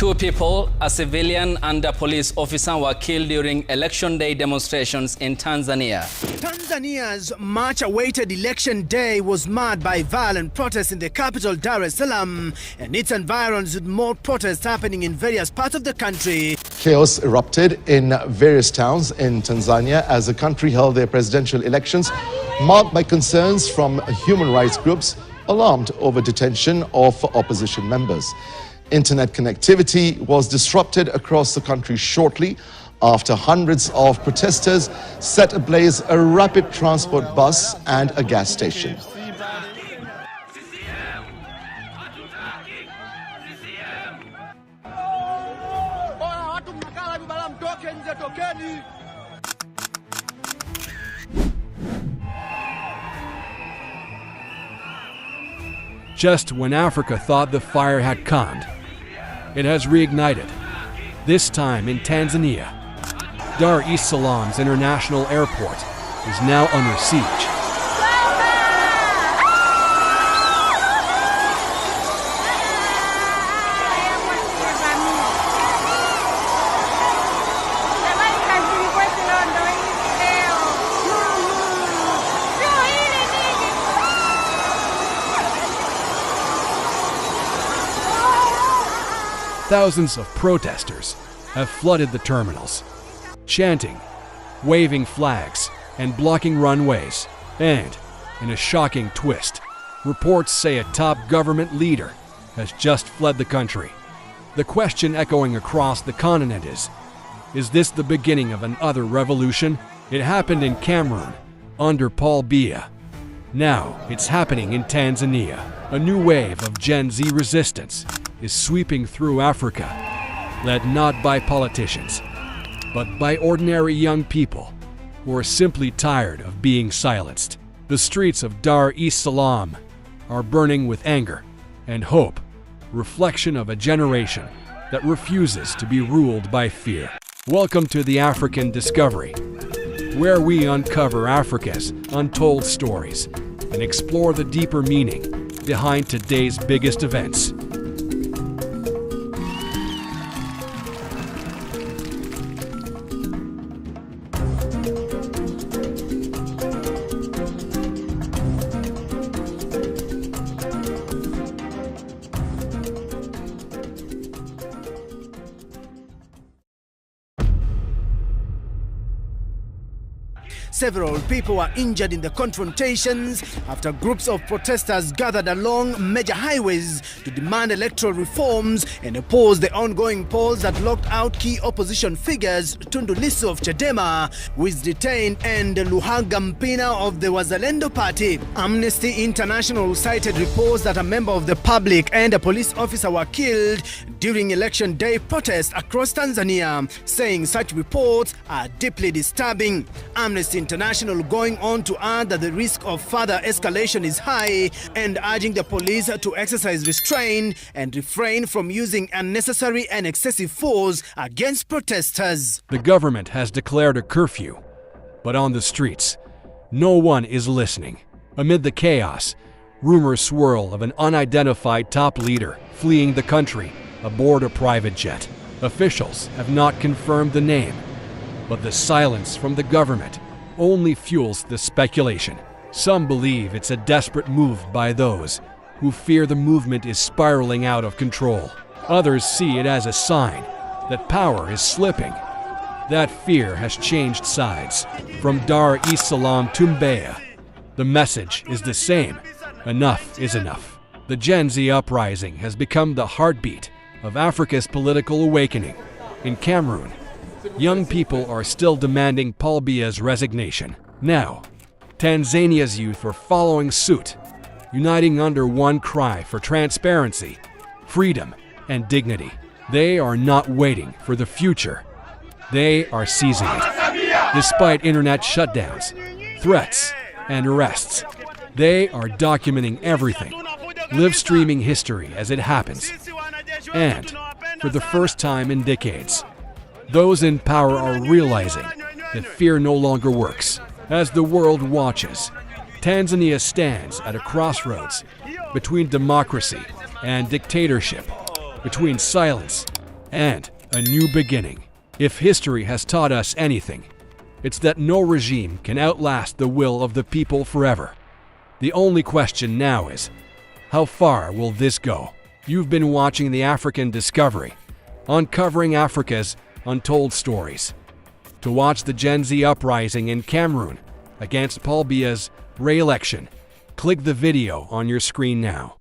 Two people, a civilian and a police officer, were killed during election day demonstrations in Tanzania. Tanzania's much-awaited election day was marred by violent protests in the capital, Dar es Salaam, and its environs, with more protests happening in various parts of the country. Chaos erupted in various towns in Tanzania as the country held their presidential elections, marked by concerns from human rights groups alarmed over detention of opposition members. Internet connectivity was disrupted across the country shortly after hundreds of protesters set ablaze a rapid transport bus and a gas station. Just when Africa thought the fire had calmed, it has reignited, this time in Tanzania. Dar es Salaam's international airport is now under siege. Thousands of protesters have flooded the terminals, chanting, waving flags, and blocking runways. And, in a shocking twist, reports say a top government leader has just fled the country. The question echoing across the continent is this the beginning of another revolution? It happened in Cameroon, under Paul Biya. Now it's happening in Tanzania. A new wave of Gen Z resistance is sweeping through Africa, led not by politicians, but by ordinary young people who are simply tired of being silenced. The streets of Dar es Salaam are burning with anger and hope, reflection of a generation that refuses to be ruled by fear. Welcome to the African Discovery, where we uncover Africa's untold stories and explore the deeper meaning behind today's biggest events. Several people were injured in the confrontations after groups of protesters gathered along major highways to demand electoral reforms and oppose the ongoing polls that locked out key opposition figures Tundu Lissu of Chadema, who is detained, and Luhaga Mpina of the Wazalendo Party. Amnesty International cited reports that a member of the public and a police officer were killed during election day protests across Tanzania, saying such reports are deeply disturbing. Amnesty International going on to add that the risk of further escalation is high and urging the police to exercise restraint and refrain from using unnecessary and excessive force against protesters. The government has declared a curfew, but on the streets, no one is listening. Amid the chaos, rumors swirl of an unidentified top leader fleeing the country aboard a private jet. Officials have not confirmed the name, but the silence from the government only fuels the speculation. Some believe it's a desperate move by those who fear the movement is spiraling out of control. Others see it as a sign that power is slipping. That fear has changed sides. From Dar es Salaam to Mbeya, the message is the same: enough is enough. The Gen Z uprising has become the heartbeat of Africa's political awakening. In Cameroon, young people are still demanding Paul Biya's resignation. Now, Tanzania's youth are following suit, uniting under one cry for transparency, freedom, and dignity. They are not waiting for the future. They are seizing it. Despite internet shutdowns, threats, and arrests, they are documenting everything, live streaming history as it happens. And, for the first time in decades, those in power are realizing that fear no longer works. As the world watches, Tanzania stands at a crossroads between democracy and dictatorship, between silence and a new beginning. If history has taught us anything, it's that no regime can outlast the will of the people forever. The only question now is, how far will this go? You've been watching the African Discovery, uncovering Africa's untold stories. To watch the Gen Z uprising in Cameroon against Paul Biya's re-election, click the video on your screen now.